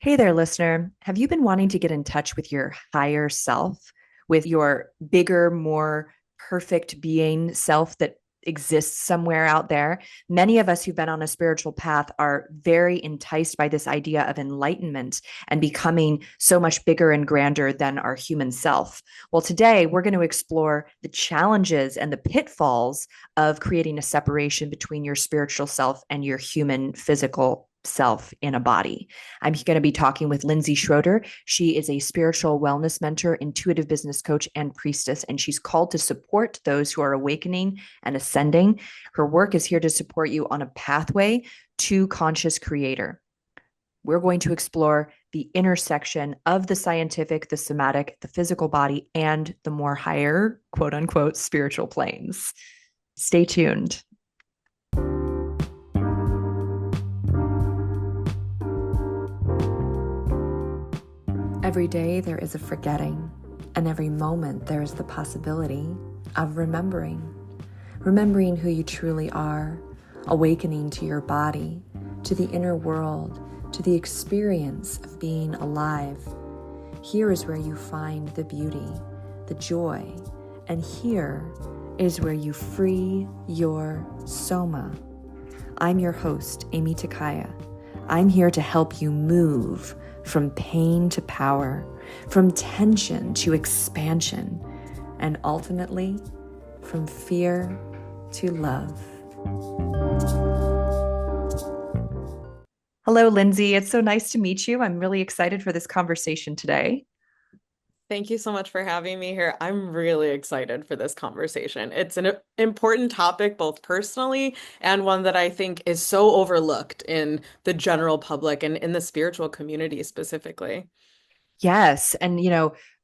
Hey there, listener. Have you been wanting to get in touch with your higher self, with your bigger, more perfect being self that exists somewhere out there? Many of us who've been on a spiritual path are very enticed by this idea of enlightenment and becoming so much bigger and grander than our human self. Well, today we're going to explore the challenges and the pitfalls of creating a separation between your spiritual self and your human physical self in a body. I'm going to be talking with Lindsay Schroeder. She is a spiritual wellness mentor, intuitive business coach, and priestess, and she's called to support those who are awakening and ascending. Her work is here to support you on a pathway to conscious creator. We're going to explore the intersection of the scientific, the somatic, the physical body, and the more higher, quote unquote, spiritual planes. Stay tuned. Every day there is a forgetting, and every moment there is the possibility of remembering. Remembering who you truly are, awakening to your body, to the inner world, to the experience of being alive. Here is where you find the beauty, the joy, and here is where you free your soma. I'm your host, Aimee. I'm here to help you move from pain to power, from tension to expansion, and ultimately from fear to love. Hello, Lindsay. It's so nice to meet you. I'm really excited for this conversation today. Thank you so much for having me here. I'm really excited for this conversation. It's an important topic, both personally and one that I think is so overlooked in the general public and in the spiritual community specifically. Yes. And,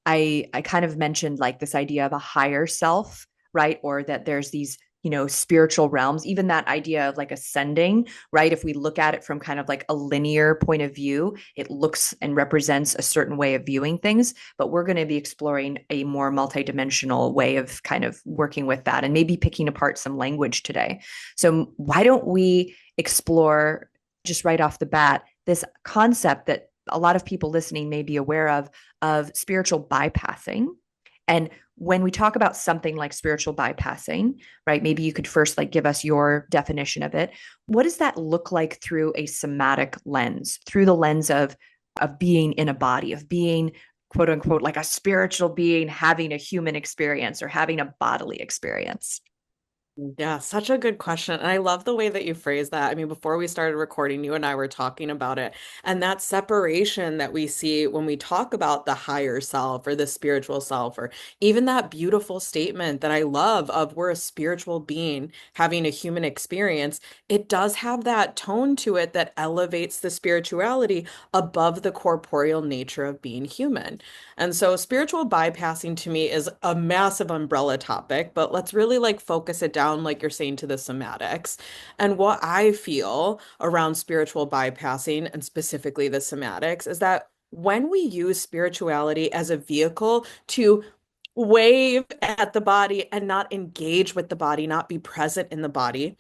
I kind of mentioned like this idea of a higher self, right? Or that there's these, spiritual realms, even that idea of like ascending, right? If we look at it from kind of like a linear point of view, it looks and represents a certain way of viewing things. But we're going to be exploring a more multidimensional way of kind of working with that and maybe picking apart some language today. So, why don't we explore just right off the bat this concept that a lot of people listening may be aware of spiritual bypassing. And when we talk about something like spiritual bypassing, right, maybe you could first like give us your definition of it. What does that look like through a somatic lens, through the lens of being in a body, of being quote unquote like a spiritual being having a human experience or having a bodily experience? Yeah, such a good question. And I love the way that you phrase that. I mean, before we started recording, you and I were talking about it. And that separation that we see when we talk about the higher self or the spiritual self, or even that beautiful statement that I love of we're a spiritual being having a human experience, it does have that tone to it that elevates the spirituality above the corporeal nature of being human. And so spiritual bypassing to me is a massive umbrella topic, but let's really like focus it down, like you're saying, to the somatics. And what I feel around spiritual bypassing and specifically the somatics is that when we use spirituality as a vehicle to wave at the body and not engage with the body, not be present in the body,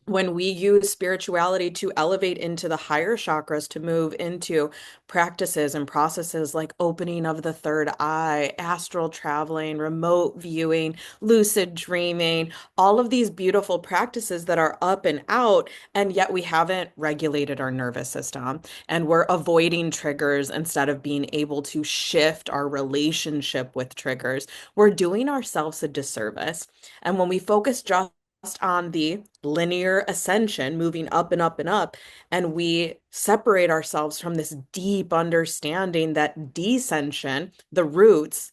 when we use spirituality to elevate into the higher chakras, to move into practices and processes like opening of the third eye, astral traveling, remote viewing, lucid dreaming, all of these beautiful practices that are up and out, and yet we haven't regulated our nervous system and we're avoiding triggers instead of being able to shift our relationship with triggers. We're doing ourselves a disservice. And when we focus just on the linear ascension, moving up and up and up, and we separate ourselves from this deep understanding that descension, the roots,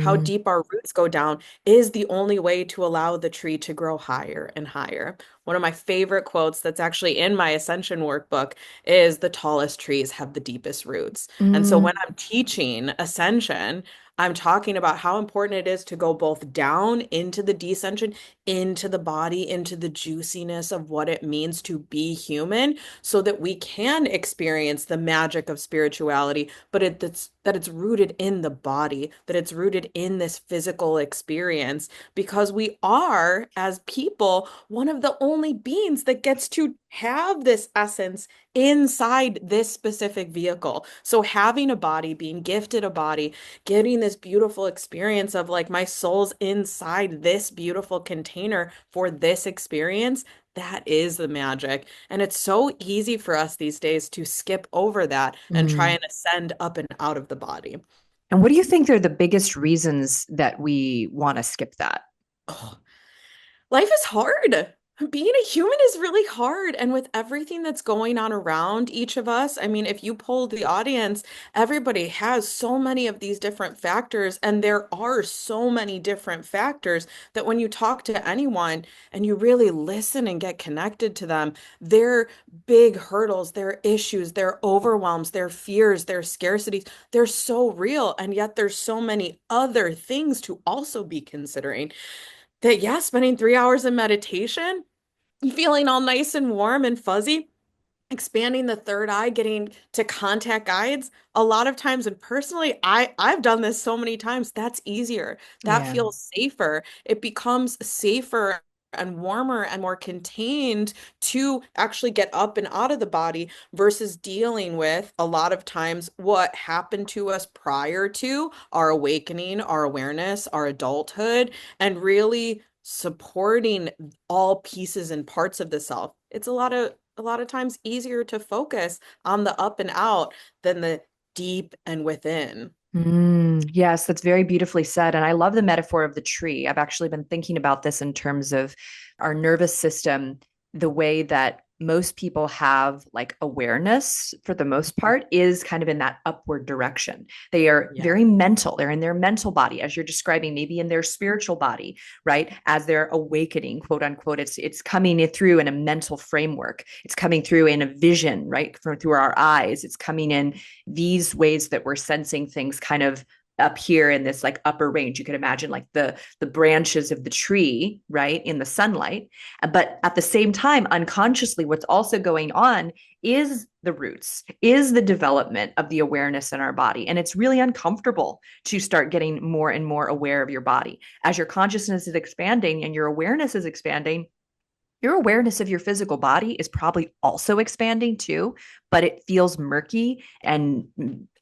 how Mm. deep our roots go down, is the only way to allow the tree to grow higher and higher. One of my favorite quotes that's actually in my Ascension workbook is the tallest trees have the deepest roots. And so when Mm. I'm teaching Ascension, I'm talking about how important it is to go both down into the descension into the body, into the juiciness of what it means to be human, so that we can experience the magic of spirituality, but that it's rooted in the body, that it's rooted in this physical experience, because we are, as people, one of the only beings that gets to have this essence inside this specific vehicle. So having a body, being gifted a body, getting this beautiful experience of like my soul's inside this beautiful container for this experience, that is the magic. And it's so easy for us these days to skip over that and try Mm. and ascend up and out of the body. And what do you think are the biggest reasons that we want to skip that? Oh, life is hard. Being a human is really hard. And with everything that's going on around each of us, I mean, if you poll the audience, everybody has so many of these different factors. And there are so many different factors that when you talk to anyone and you really listen and get connected to them, their big hurdles, their issues, their overwhelms, their fears, their scarcities, they're so real. And yet there's so many other things to also be considering that, yeah, spending 3 hours in meditation, feeling all nice and warm and fuzzy, expanding the third eye, getting to contact guides, a lot of times, and personally, I've done this so many times, that's easier. That Yeah. feels safer. It becomes safer and warmer and more contained to actually get up and out of the body versus dealing with a lot of times what happened to us prior to our awakening, our awareness, our adulthood, and really supporting all pieces and parts of the self. It's a lot of times easier to focus on the up and out than the deep and within. Yes, that's very beautifully said. And I love the metaphor of the tree. I've actually been thinking about this in terms of our nervous system, the way that most people have like awareness for the most part is kind of in that upward direction. They are Yeah. very mental. They're in their mental body, as you're describing, maybe in their spiritual body, right? As they're awakening, quote unquote. It's coming in through in a mental framework. It's coming through in a vision, right? Through our eyes. It's coming in these ways that we're sensing things kind of up here in this like upper range. You can imagine like the branches of the tree, right, in the sunlight. But at the same time, unconsciously, what's also going on is the roots, is the development of the awareness in our body. And it's really uncomfortable to start getting more and more aware of your body. As your consciousness is expanding and your awareness is expanding, your awareness of your physical body is probably also expanding too, but it feels murky and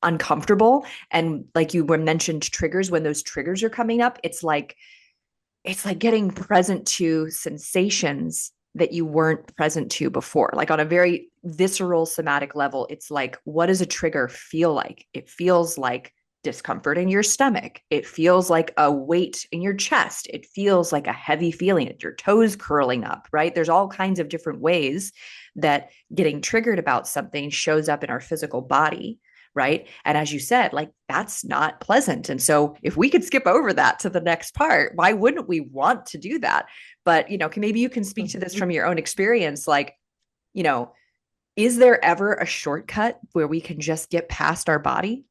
uncomfortable. And like you were mentioned triggers, when those triggers are coming up, it's like getting present to sensations that you weren't present to before. Like on a very visceral somatic level, it's like, what does a trigger feel like? It feels like discomfort in your stomach. It feels like a weight in your chest. It feels like a heavy feeling, your toes curling up, right? There's all kinds of different ways that getting triggered about something shows up in our physical body, right? And as you said, like that's not pleasant. And so if we could skip over that to the next part, why wouldn't we want to do that? But, maybe you can speak to this from your own experience. Like, you know, is there ever a shortcut where we can just get past our body?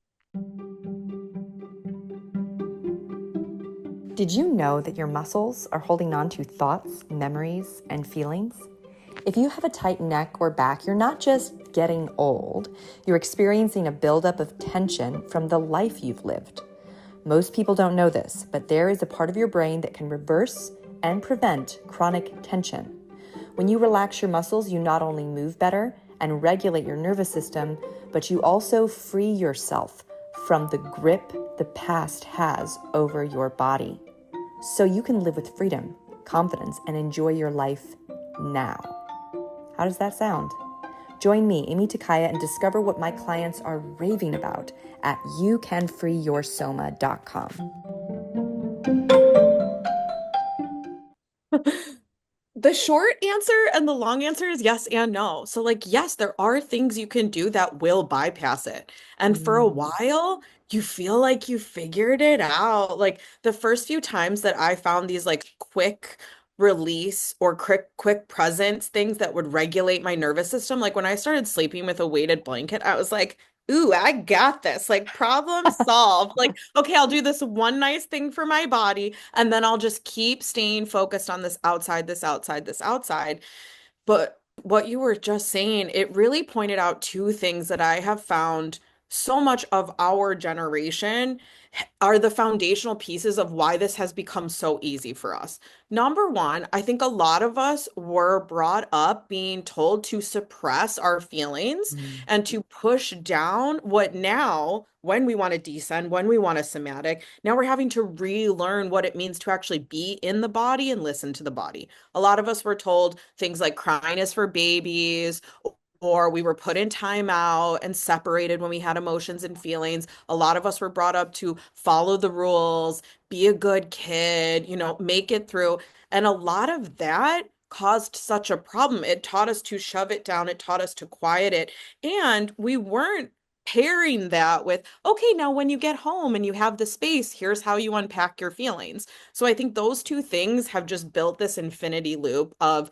Did you know that your muscles are holding on to thoughts, memories, and feelings? If you have a tight neck or back, you're not just getting old, you're experiencing a buildup of tension from the life you've lived. Most people don't know this, but there is a part of your brain that can reverse and prevent chronic tension. When you relax your muscles, you not only move better and regulate your nervous system, but you also free yourself from the grip the past has over your body. So you can live with freedom, confidence, and enjoy your life now. How does that sound? Join me, Aimee Takaya, and discover what my clients are raving about at youcanfreeyoursoma.com. The short answer and the long answer is yes and no. So, like, yes, there are things you can do that will bypass it. And for a Mm. while, you feel like you figured it out. Like, the first few times that I found these, like, quick release or quick presence things that would regulate my nervous system, like when I started sleeping with a weighted blanket, I was like, ooh, I got this. Like problem solved. Like, okay, I'll do this one nice thing for my body, and then I'll just keep staying focused on this outside, this outside, this outside. But what you were just saying, it really pointed out two things that I have found so much of our generation are the foundational pieces of why this has become so easy for us. Number one, I think a lot of us were brought up being told to suppress our feelings Mm. and to push down what now, when we want to descend, when we want a somatic, now we're having to relearn what it means to actually be in the body and listen to the body. A lot of us were told things like crying is for babies, or we were put in timeout and separated when we had emotions and feelings. A lot of us were brought up to follow the rules, be a good kid, make it through. And a lot of that caused such a problem. It taught us to shove it down, it taught us to quiet it. And we weren't pairing that with, okay, now when you get home and you have the space, here's how you unpack your feelings. So I think those two things have just built this infinity loop of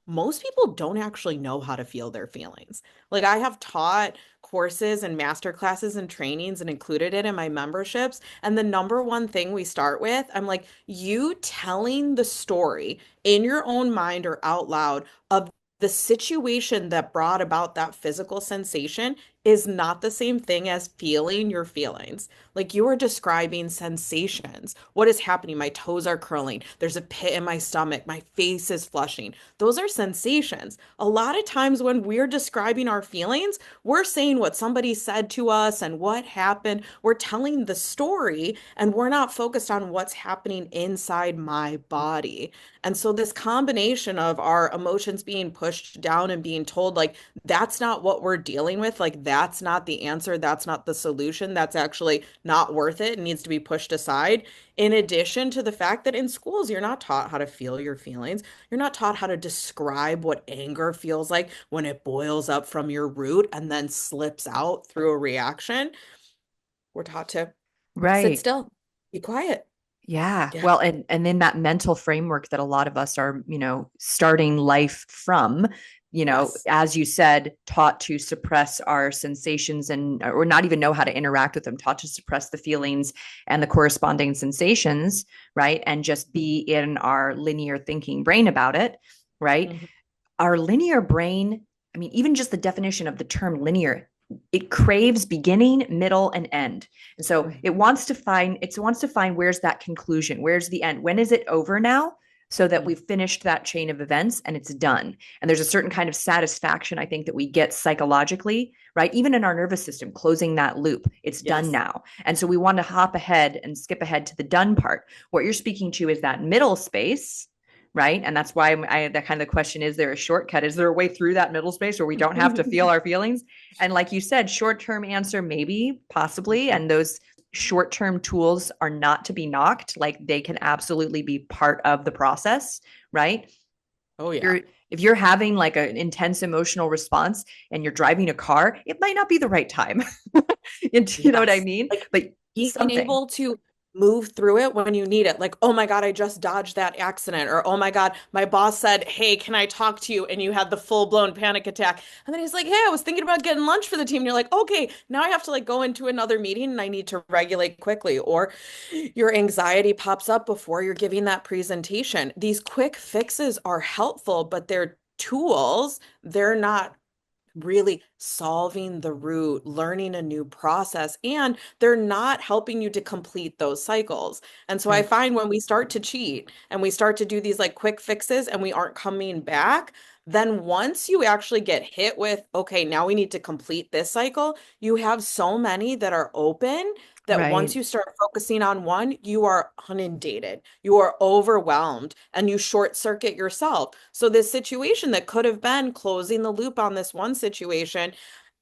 most people don't actually know how to feel their feelings. Like I have taught courses and master classes and trainings and included it in my memberships. And the number one thing we start with, I'm like, you telling the story in your own mind or out loud of the situation that brought about that physical sensation is not the same thing as feeling your feelings. Like you are describing sensations. What is happening? My toes are curling. There's a pit in my stomach. My face is flushing. Those are sensations. A lot of times when we're describing our feelings, we're saying what somebody said to us and what happened. We're telling the story and we're not focused on what's happening inside my body. And so this combination of our emotions being pushed down and being told like that's not what we're dealing with, like that's not the answer, that's not the solution, that's actually not worth it and needs to be pushed aside. In addition to the fact that in schools, you're not taught how to feel your feelings. You're not taught how to describe what anger feels like when it boils up from your root and then slips out through a reaction. We're taught to sit Right. still, be quiet. Yeah. Yeah. Well, and then that mental framework that a lot of us are, starting life from, Yes. as you said, taught to suppress our sensations and or not even know how to interact with them, taught to suppress the feelings and the corresponding sensations, right? And just be in our linear thinking brain about it, right? Mhm. Our linear brain, I mean, even just the definition of the term linear, it craves beginning, middle, and end. And so it wants to find where's that conclusion, where's the end, when is it over now, so that we've finished that chain of events and it's done. And there's a certain kind of satisfaction I think that we get psychologically, right? Even in our nervous system, closing that loop, it's done Yes. now. And so we want to hop ahead and skip ahead to the done part. What you're speaking to is that middle space, right? And that's why that kind of the question, is there a shortcut? Is there a way through that middle space where we don't have to feel our feelings? And like you said, short-term answer, maybe, possibly. And those short-term tools are not to be knocked. Like they can absolutely be part of the process, right? Oh yeah. You're if you're having like an intense emotional response and you're driving a car, it might not be the right time. You know what I Yes. mean? Like But being something. able to move through it when you need it. Like, oh my God, I just dodged that accident. Or, oh my God, my boss said, hey, can I talk to you? And you had the full-blown panic attack. And then he's like, hey, I was thinking about getting lunch for the team. And you're like, okay, now I have to like go into another meeting and I need to regulate quickly. Or your anxiety pops up before you're giving that presentation. These quick fixes are helpful, but they're tools. They're not really solving the root, learning a new process, and they're not helping you to complete those cycles. And so I Right. find when we start to cheat and we start to do these like quick fixes and we aren't coming back, then once you actually get hit with, okay, now we need to complete this cycle, you have so many that are open that once Right. you start focusing on one, you are inundated, you are overwhelmed, and you short circuit yourself. So, this situation that could have been closing the loop on this one situation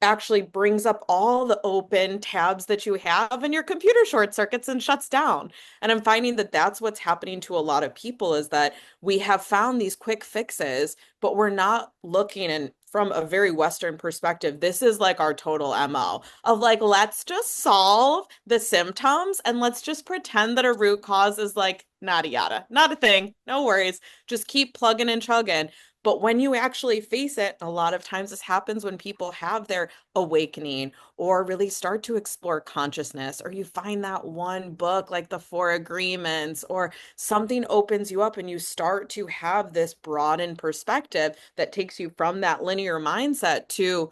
actually brings up all the open tabs that you have, and your computer short circuits and shuts down. And I'm finding that that's what's happening to a lot of people is that we have found these quick fixes, but we're not looking and from a very Western perspective, this is like our total MO of like, let's just solve the symptoms and let's just pretend that a root cause is like nada yada, not a thing, no worries, just keep plugging and chugging. But when you actually face it, a lot of times this happens when people have their awakening or really start to explore consciousness, or you find that one book like the Four Agreements, or something opens you up and you start to have this broadened perspective that takes you from that linear mindset to,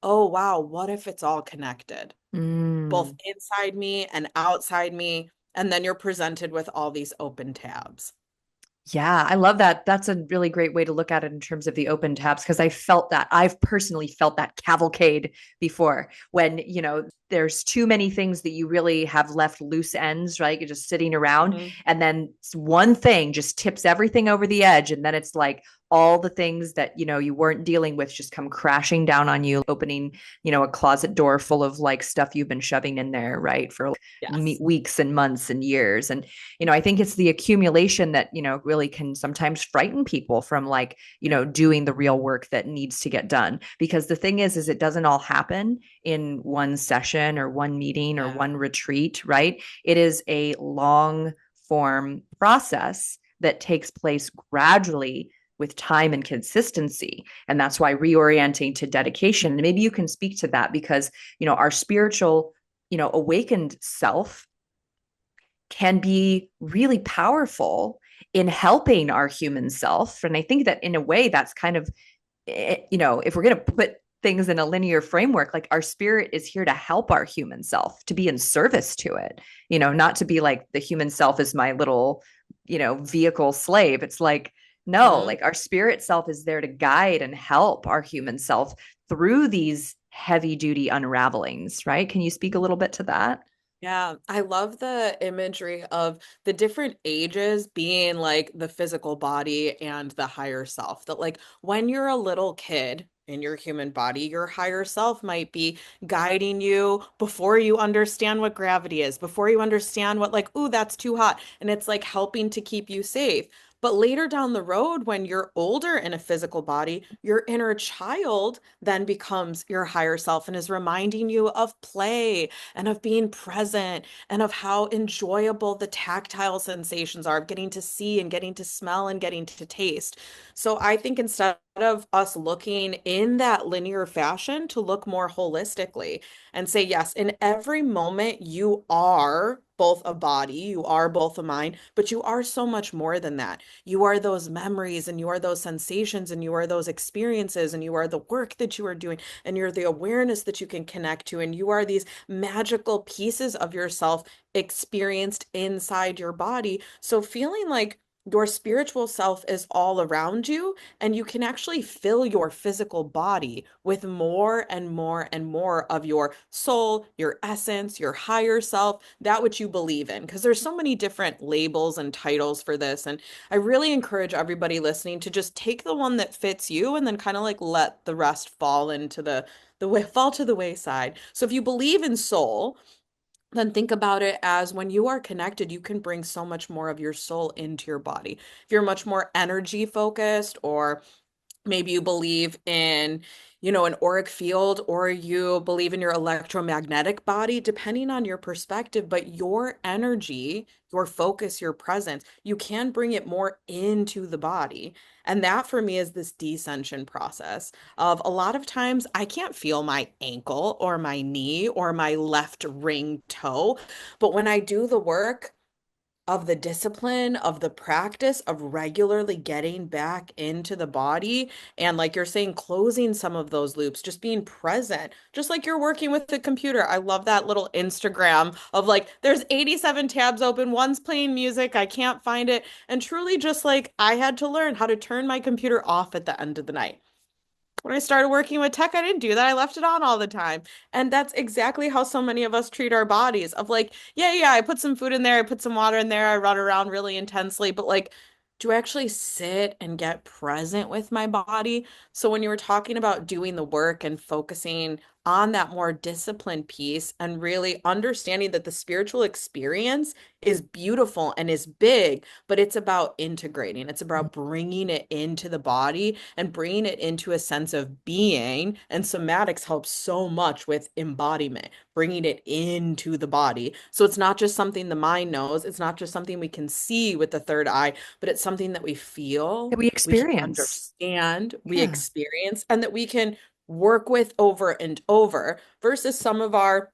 oh, wow, what if it's all connected, both Mm. inside me and outside me? And then you're presented with all these open tabs. Yeah, I love that. That's a really great way to look at it in terms of the open tabs, because I felt that. I've personally felt that cavalcade before when, there's too many things that you really have left loose ends, right? You're just sitting around, Mhm. and then one thing just tips everything over the edge. And then it's like all the things that, you weren't dealing with just come crashing down on you, opening, a closet door full of like stuff you've been shoving in there, right? For Yes. weeks and months and years. And I think it's the accumulation that, really can sometimes frighten people from like, doing the real work that needs to get done. Because the thing is it doesn't all happen in one session or one meeting or Yeah. one retreat, right? It is a long form process that takes place gradually with time and consistency. And that's why reorienting to dedication. And maybe you can speak to that because, our spiritual, awakened self can be really powerful in helping our human self. And I think that in a way, that's kind of, if we're going to put things in a linear framework, like our spirit is here to help our human self, to be in service to it, not to be like the human self is my little, vehicle slave. It's like, no, Mhm. like our spirit self is there to guide and help our human self through these heavy duty unravelings, right? Can you speak a little bit to that? Yeah, I love the imagery of the different ages being like the physical body and the higher self. That, like, when you're a little kid in your human body, your higher self might be guiding you before you understand what gravity is, before you understand what, like, ooh, that's too hot. And it's like helping to keep you safe. But later down the road, when you're older in a physical body, your inner child then becomes your higher self and is reminding you of play and of being present and of how enjoyable the tactile sensations are of getting to see and getting to smell and getting to taste. So I think instead of us looking in that linear fashion, to look more holistically and say, yes, in every moment you are both a body, you are both a mind, but you are so much more than that. You are those memories and you are those sensations and you are those experiences and you are the work that you are doing and you're the awareness that you can connect to and you are these magical pieces of yourself experienced inside your body. So feeling like your spiritual self is all around you, and you can actually fill your physical body with more and more and more of your soul, your essence, your higher self, that which you believe in. Because there's so many different labels and titles for this. And I really encourage everybody listening to just take the one that fits you and then kind of like let the rest fall into the way fall to the wayside. So if you believe in soul, then think about it as when you are connected, you can bring so much more of your soul into your body. If you're much more energy focused, or maybe you believe in, an auric field, or you believe in your electromagnetic body, depending on your perspective, but your energy, your focus, your presence, you can bring it more into the body. And that for me is this descension process of a lot of times I can't feel my ankle or my knee or my left ring toe, but when I do the work, of the discipline, of the practice of regularly getting back into the body. And like you're saying, closing some of those loops, just being present, just like you're working with the computer. I love that little Instagram of like, there's 87 tabs open, one's playing music, I can't find it. And truly, just like I had to learn how to turn my computer off at the end of the night. When I started working with tech, I didn't do that. I left it on all the time. And that's exactly how so many of us treat our bodies of like, yeah, yeah, I put some food in there, I put some water in there, I run around really intensely, but like, do I actually sit and get present with my body? So when you were talking about doing the work and focusing on that more disciplined piece and really understanding that the spiritual experience is beautiful and is big, but it's about integrating. It's about bringing it into the body and bringing it into a sense of being. And somatics helps so much with embodiment, bringing it into the body. So it's not just something the mind knows, it's not just something we can see with the third eye, but it's something that we That feel, we we can experience. understand, we Yeah. experience, and that we can work with over and over versus some of our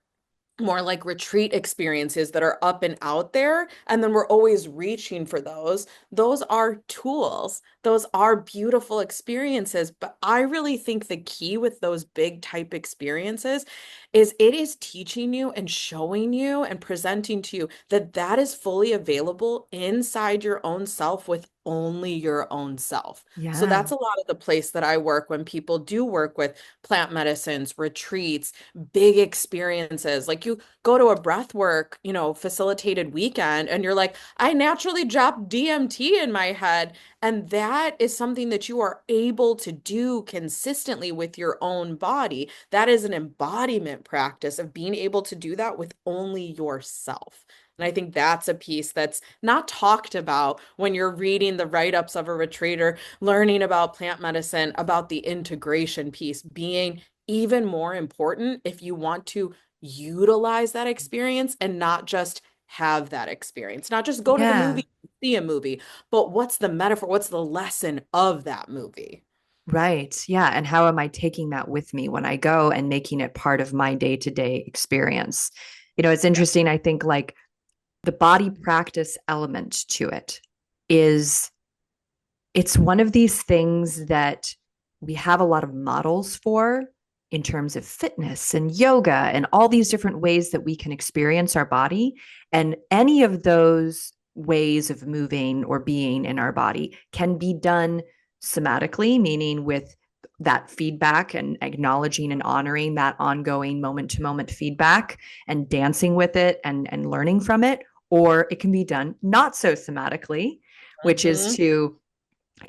more like retreat experiences that are up and out there. And then we're always reaching for those. Those are tools. Those are beautiful experiences. But I really think the key with those big type experiences is it is teaching you and showing you and presenting to you that that is fully available inside your own self with only your own self. So Yeah. that's a lot of the place that I work when people do work with plant medicines, retreats, big experiences. Like you go to a breath work, facilitated weekend and you're like, I naturally drop DMT in my head. And that is something that you are able to do consistently with your own body. That is an embodiment practice of being able to do that with only yourself. And I think that's a piece that's not talked about when you're reading the write-ups of a retreat or learning about plant medicine, about the integration piece being even more important if you want to utilize that experience and not just have that experience, not just go to the Yeah. movie, see a movie, but what's the metaphor? What's the lesson of that movie? Right. Yeah. And how am I taking that with me when I go and making it part of my day to day experience? It's Yeah. interesting. I think like the body practice element to it is it's one of these things that we have a lot of models for in terms of fitness and yoga and all these different ways that we can experience our body. And any of those ways of moving or being in our body can be done somatically, meaning with that feedback and acknowledging and honoring that ongoing moment to moment feedback and dancing with it and learning from it. Or it can be done not so somatically, which is Mhm. to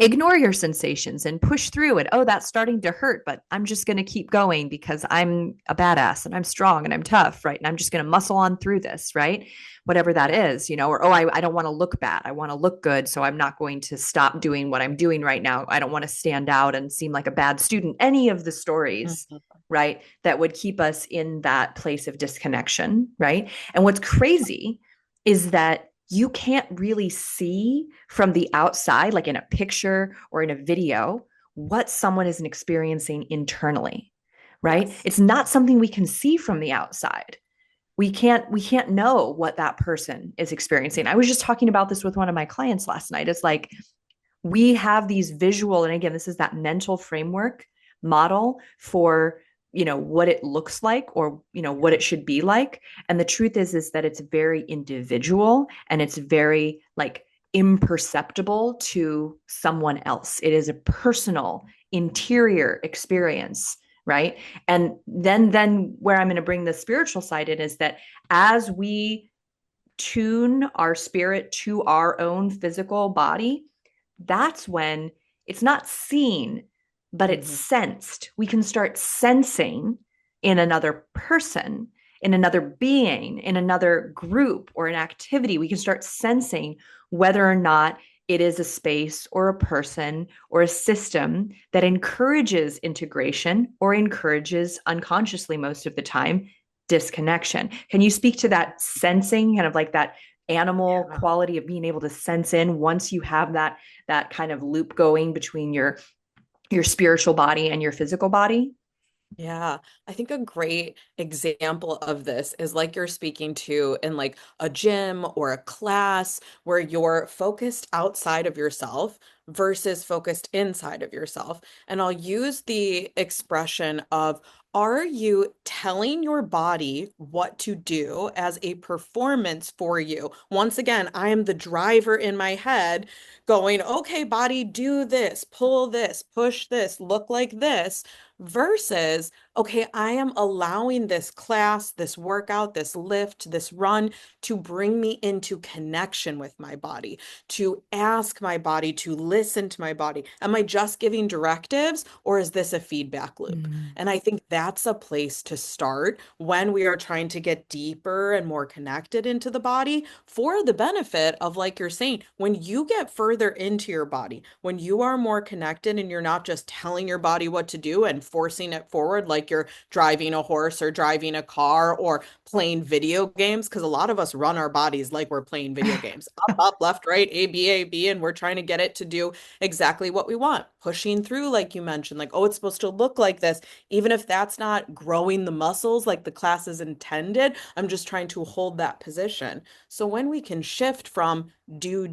ignore your sensations and push through it. Oh, that's starting to hurt, but I'm just going to keep going because I'm a badass and I'm strong and I'm tough, right? And I'm just going to muscle on through this, right? Whatever that Yeah. is, or, oh, I don't want to look bad. I want to look good. So I'm not going to stop doing what I'm doing right now. I don't want to stand out and seem like a bad student. Any of the stories, Mhm. right? That would keep us in that place of disconnection, right? And what's crazy is that you can't really see from the outside, like in a picture or in a video, what someone is experiencing internally, right? Yes. It's not something we can see from the outside. We can't know what that person is experiencing. I was just talking about this with one of my clients last night. It's like we have these visual, and again, this is that mental framework model for what it looks like or what it should be like. And the truth is that it's very individual and it's very like imperceptible to someone else. It is a personal interior experience, right? And then where I'm going to bring the spiritual side in is that as we tune our spirit to our own physical body, that's when it's not seen, but it's Mhm. sensed. We can start sensing in another person, in another being, in another group or an activity. We can start sensing whether or not it is a space or a person or a system that encourages integration or encourages unconsciously most of the time disconnection. Can you speak to that sensing, kind of like that animal Yeah. quality of being able to sense in once you have that kind of loop going between your spiritual body and your physical body? Yeah, I think a great example of this is like you're speaking to in like a gym or a class where you're focused outside of yourself versus focused inside of yourself. And I'll use the expression of, are you telling your body what to do as a performance for you? Once again, I am the driver in my head going, okay, body, do this, pull this, push this, look like this versus okay, I am allowing this class, this workout, this lift, this run to bring me into connection with my body, to ask my body, to listen to my body. Am I just giving directives or is this a feedback loop? Mm. And I think that's a place to start when we are trying to get deeper and more connected into the body for the benefit of, like you're saying, when you get further into your body, when you are more connected and you're not just telling your body what to do and forcing it forward like you're driving a horse or driving a car or playing video games, because a lot of us run our bodies like we're playing video games. Up, up, left, right, A, B, and we're trying to get it to do exactly what we want. Pushing through, like you mentioned, like, oh, it's supposed to look like this. Even if that's not growing the muscles like the class is intended, I'm just trying to hold that position. So when we can shift from do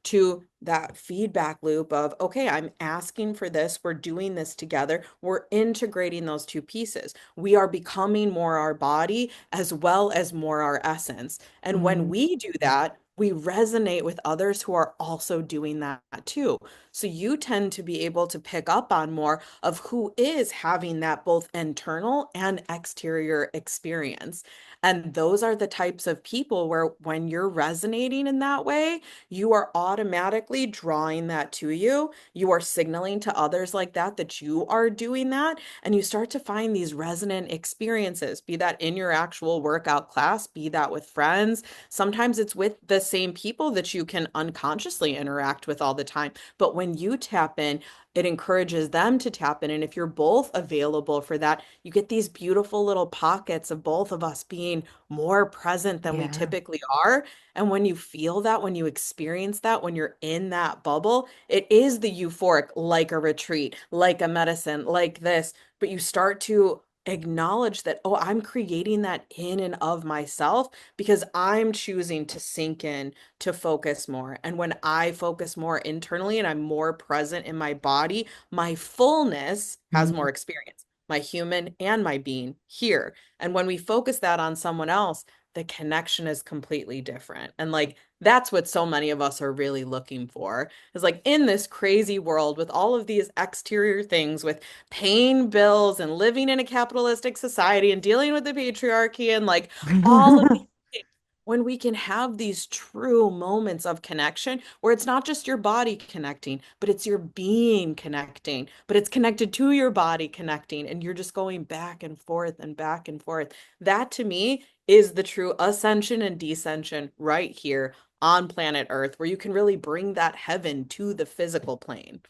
to that feedback loop of, okay, I'm asking for this, we're doing this together, we're integrating those two pieces. We are becoming more our body as well as more our essence. And when Mm. we do that, we resonate with others who are also doing that too. So you tend to be able to pick up on more of who is having that both internal and exterior experience. And those are the types of people where when you're resonating in that way, you are automatically drawing that to you. You are signaling to others like that that you are doing that. And you start to find these resonant experiences, be that in your actual workout class, be that with friends. Sometimes it's with the same people that you can unconsciously interact with all the time. But when you tap in, it encourages them to tap in. And if you're both available for that, you get these beautiful little pockets of both of us being more present than we Yeah. typically are. And when you feel that, when you experience that, when you're in that bubble, it is the euphoric, like a retreat, like a medicine, like this. But you start to acknowledge that, oh, I'm creating that in and of myself because I'm choosing to sink in, to focus more. And when I focus more internally and I'm more present in my body, my fullness has Mm. more experience, my human and my being here. And when we focus that on someone else, the connection is completely different. And like that's what so many of us are really looking for is like in this crazy world with all of these exterior things, with paying bills and living in a capitalistic society and dealing with the patriarchy and like all of these things, when we can have these true moments of connection where it's not just your body connecting, but it's your being connecting, but it's connected to your body connecting, and you're just going back and forth and back and forth. That to me is the true ascension and descension right here on planet Earth, where you can really bring that heaven to the physical plane.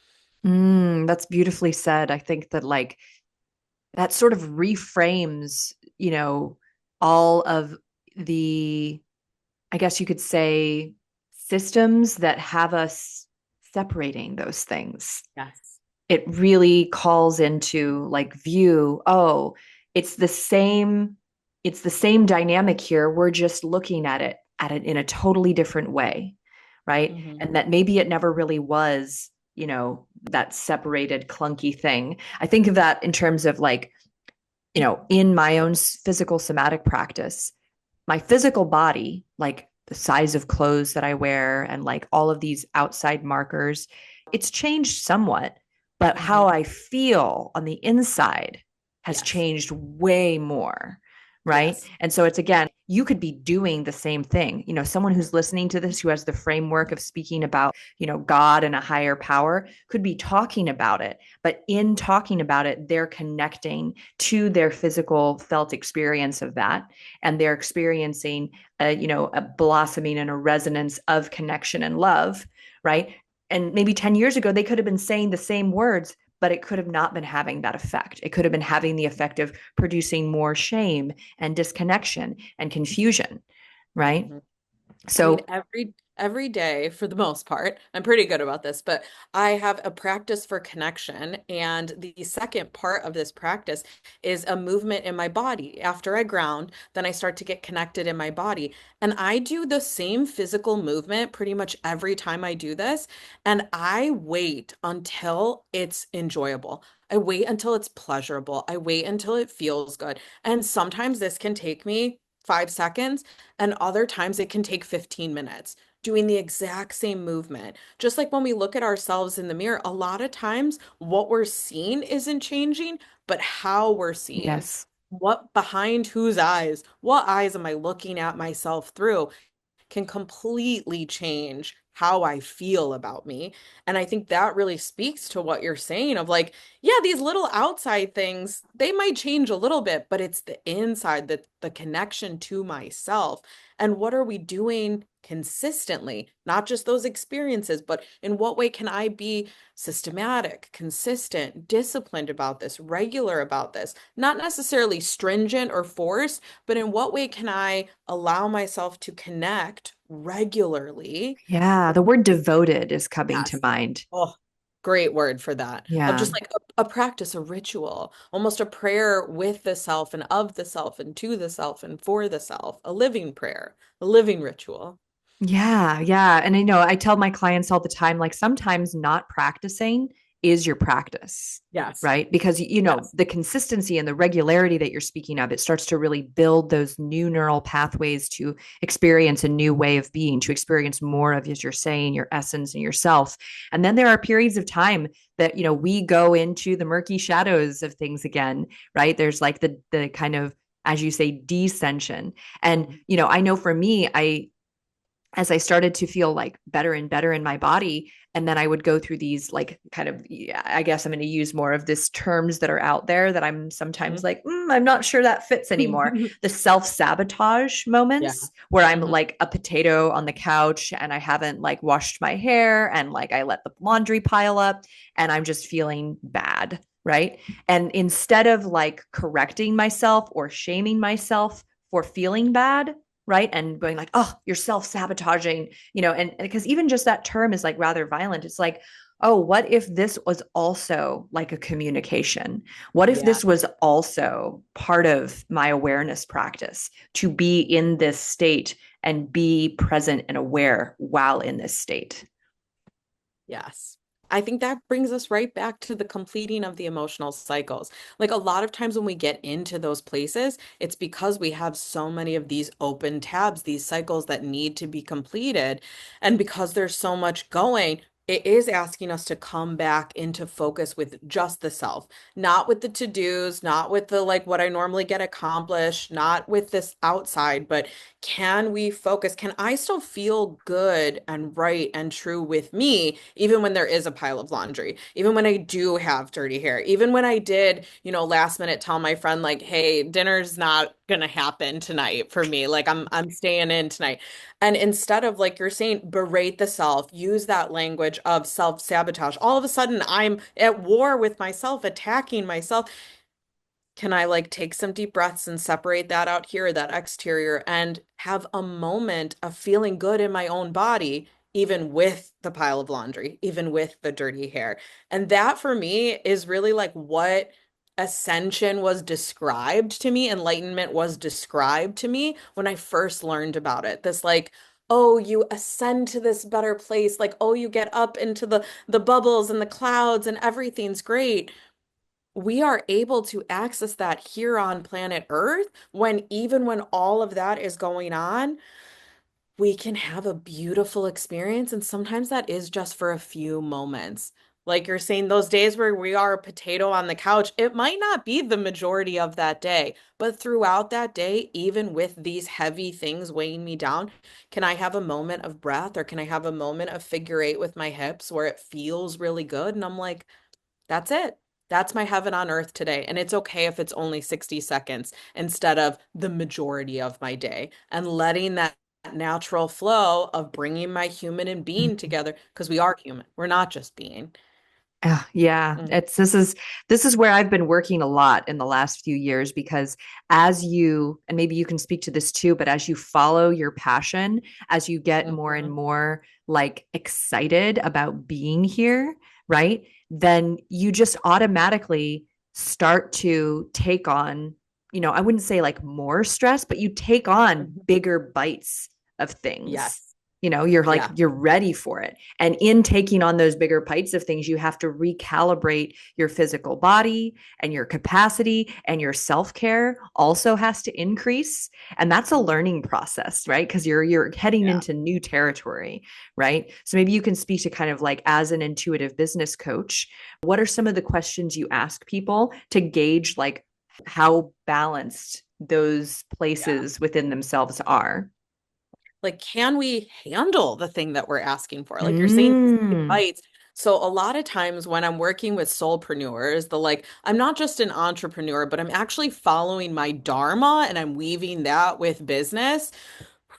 That's beautifully said. I think that like that sort of reframes, all of the, I guess you could say, systems that have us separating those things. Yes. It really calls into like view, oh, it's the same, it's the same dynamic here. We're just looking at it in a totally different way, right? Hmm. And that maybe it never really was, that separated clunky thing. I think of that in terms of like, in my own physical somatic practice, my physical body, like the size of clothes that I wear and like all of these outside markers, it's changed somewhat, but how Hmm. I feel on the inside has Yes. changed way more. Right. Yes. And so it's again, you could be doing the same thing. Someone who's listening to this, who has the framework of speaking about, God and a higher power, could be talking about it. But in talking about it, they're connecting to their physical felt experience of that. And they're experiencing a blossoming and a resonance of connection and love, right? And maybe 10 years ago, they could have been saying the same words, but it could have not been having that effect. It could have been having the effect of producing more shame and disconnection and confusion, right? Hmm. I mean, So, every day for the most part, I'm pretty good about this, but I have a practice for connection, and the second part of this practice is a movement in my body. After I ground, then I start to get connected in my body, and I do the same physical movement pretty much every time I do this, and I wait until it's enjoyable. I wait until it's pleasurable. I wait until it feels good. And sometimes this can take me 5 seconds, and other times it can take 15 minutes. doing the exact same movement. Just like when we look at ourselves in the mirror, a lot of times what we're seeing isn't changing, but how we're seen. Yes. What behind whose eyes? What eyes am I looking at myself through? Can completely change how I feel about me. And I think that really speaks to what you're saying of like, yeah, these little outside things, they might change a little bit, but it's the inside, the connection to myself. And what are we doing consistently? Not just those experiences, but in what way can I be systematic, consistent, disciplined about this, regular about this? Not necessarily stringent or forced, but in what way can I allow myself to connect regularly? Yeah. The word devoted is coming to Yes. mind. Oh, great word for that. Of Yeah. just like a practice, a ritual, almost a prayer with the self and of the self and to the self and for the self, a living prayer, a living ritual. Yeah, yeah. And I tell my clients all the time, like sometimes not practicing is your practice, Yes. right? Because Yes. the consistency and the regularity that you're speaking of, it starts to really build those new neural pathways to experience a new way of being, to experience more of, as you're saying, your essence and yourself. And then there are periods of time that, we go into the murky shadows of things again, right? There's like the kind of, as you say, descension. And, I know for me, as I started to feel like better and better in my body. And then I would go through these like kind of, yeah, I guess I'm going to use more of this terms that are out there that I'm sometimes like, I'm not sure that fits anymore. Mhm. The self-sabotage Yeah. moments where I'm Mhm. like a potato on the couch and I haven't like washed my hair and like I let the laundry pile up and I'm just feeling bad. Right. And instead of like correcting myself or shaming myself for feeling bad, right, and going like, oh, you're self-sabotaging, and because even just that term is like rather violent. It's like, oh, what if this was also like a communication? What if Yeah. this was also part of my awareness practice, to be in this state and be present and aware while in this state? Yes. I think that brings us right back to the completing of the emotional cycles. Like a lot of times when we get into those places, it's because we have so many of these open tabs, these cycles that need to be completed. And because there's so much going, it is asking us to come back into focus with just the self, not with the to-dos, not with the like what I normally get accomplished, not with this outside, but can we focus? Can I still feel good and right and true with me, even when there is a pile of laundry, even when I do have dirty hair, even when I did, last minute tell my friend like, "Hey, dinner's not gonna happen tonight for me. Like I'm staying in tonight." And instead of like you're saying, berate the self, use that language of self-sabotage. All of a sudden, I'm at war with myself, attacking myself. Can I like take some deep breaths and separate that out here, that exterior, and have a moment of feeling good in my own body, even with the pile of laundry, even with the dirty hair? And that for me is really like what ascension was described to me, enlightenment was described to me when I first learned about it. This like, oh, you ascend to this better place, like, oh, you get up into the bubbles and the clouds and everything's great. We are able to access that here on planet Earth when even when all of that is going on, we can have a beautiful experience. And sometimes that is just for a few moments. Like you're saying, those days where we are a potato on the couch, it might not be the majority of that day, but throughout that day, even with these heavy things weighing me down, can I have a moment of breath or can I have a moment of figure eight with my hips where it feels really good? And I'm like, that's it. That's my heaven on earth today. And it's okay if it's only 60 seconds instead of the majority of my day and letting that natural flow of bringing my human and being Mhm. together because we are human. We're not just being. Yeah, Mm, it's this is where I've been working a lot in the last few years, because as you, and maybe you can speak to this too, but as you follow your passion, as you get more and mhm, more like excited about being here, right? Then you just automatically start to take on, I wouldn't say like more stress, but you take on mhm. bigger bites of things. Yes. You're like, Yeah. you're ready for it. And in taking on those bigger bites of things, you have to recalibrate your physical body, and your capacity, and your self-care also has to increase. And that's a learning process, right? Because you're heading Yeah. into new territory, right? So maybe you can speak to kind of like, as an intuitive business coach, what are some of the questions you ask people to gauge like how balanced those Yeah. places within themselves are? Like, can we handle the thing that we're asking for? Like you're saying, these big Mm. bites. So a lot of times when I'm working with soulpreneurs, the like, I'm not just an entrepreneur, but I'm actually following my dharma and I'm weaving that with business.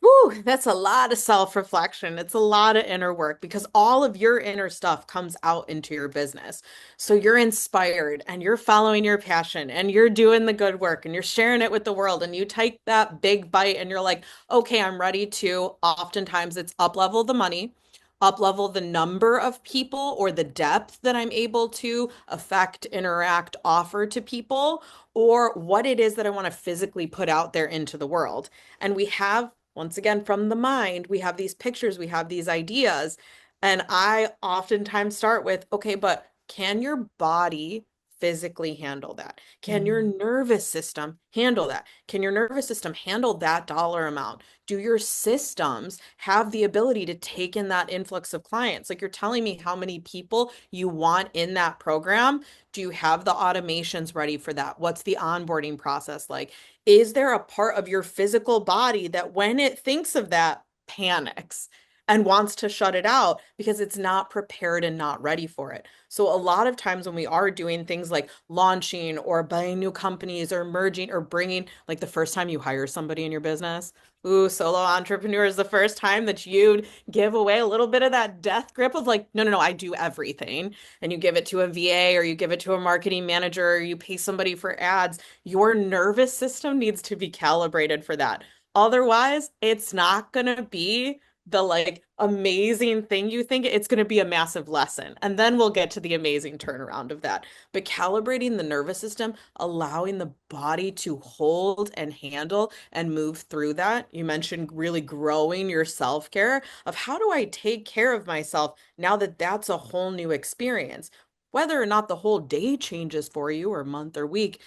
Whew, that's a lot of self-reflection. It's a lot of inner work because all of your inner stuff comes out into your business. So you're inspired and you're following your passion and you're doing the good work and you're sharing it with the world. And you take that big bite and you're like, okay, I'm ready to. Oftentimes it's up level the money, up level the number of people or the depth that I'm able to affect, interact, offer to people, or what it is that I want to physically put out there into the world. And we have, once again, from the mind, we have these pictures, we have these ideas. And I oftentimes start with, okay, but can your body physically handle that? Can your Mm. nervous system handle that? Can your nervous system handle that dollar amount? Do your systems have the ability to take in that influx of clients? Like, you're telling me how many people you want in that program. Do you have the automations ready for that? What's the onboarding process like? Is there a part of your physical body that when it thinks of that panics and wants to shut it out because it's not prepared and not ready for it? So a lot of times when we are doing things like launching or buying new companies or merging or bringing, like the first time you hire somebody in your business, ooh, solo entrepreneur is the first time that you'd give away a little bit of that death grip of like, no, no, no, I do everything. And you give it to a VA or you give it to a marketing manager or you pay somebody for ads. Your nervous system needs to be calibrated for that. Otherwise, it's not going to be the like amazing thing you think. It's going to be a massive lesson. And then we'll get to the amazing turnaround of that. But calibrating the nervous system, allowing the body to hold and handle and move through that. You mentioned really growing your self-care of how do I take care of myself now that that's a whole new experience. Whether or not the whole day changes for you or month or week,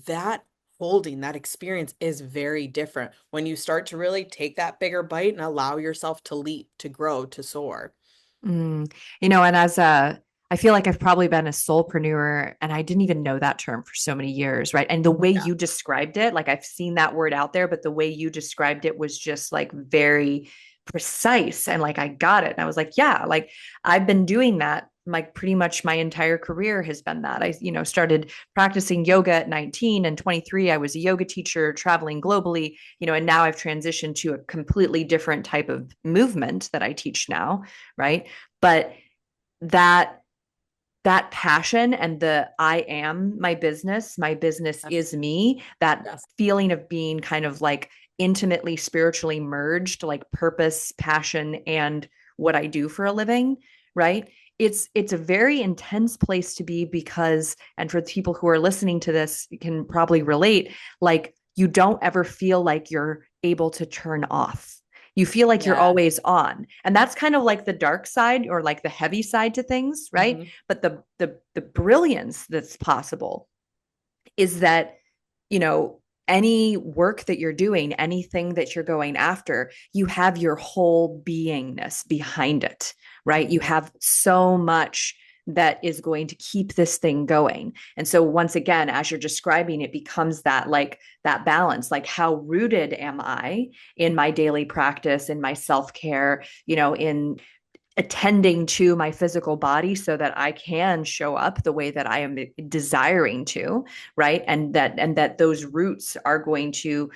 that holding that experience is very different when you start to really take that bigger bite and allow yourself to leap, to grow, to soar. Mm. And I feel like I've probably been a soulpreneur and I didn't even know that term for so many years, right? And the way Yeah. you described it, like I've seen that word out there, but the way you described it was just like very precise and like I got it. And I was like, yeah, like I've been doing that. Like pretty much my entire career has been that. I started practicing yoga at 19 and 23. I was a yoga teacher traveling globally, and now I've transitioned to a completely different type of movement that I teach now, right? But that that passion and the I am my business Yes. is me, that Yes. feeling of being kind of like intimately spiritually merged, like purpose, passion, and what I do for a living, right? It's a very intense place to be because, and for the people who are listening to this can probably relate, like you don't ever feel like you're able to turn off. You feel like you're Yeah. always on. And that's kind of like the dark side or like the heavy side to things, right? Hmm. But the brilliance that's possible is that, you know, any work that you're doing, anything that you're going after, you have your whole beingness behind it, right? You Hmm. have so much that is going to keep this thing going. And so once again, as you're describing, it becomes that like that balance, like how rooted am I in my daily practice, in my self-care, in attending to my physical body so that I can show up the way that I am desiring to, right? And that those roots are going to,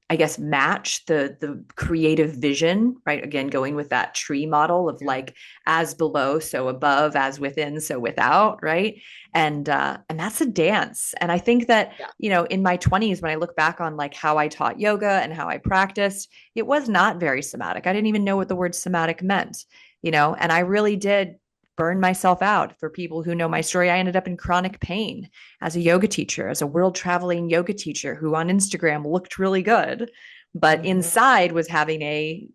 I guess, match the creative vision, right? Again, going with that tree model of Yeah. like as below, so above, as within, so without, right? And that's a dance. And I think that, Yeah. in my 20s, when I look back on like how I taught yoga and how I practiced, it was not very somatic. I didn't even know what the word somatic meant, and I really did burn myself out. For people who know my story, I ended up in chronic pain as a yoga teacher, as a world traveling yoga teacher who on Instagram looked really good, but Mhm. inside was having a,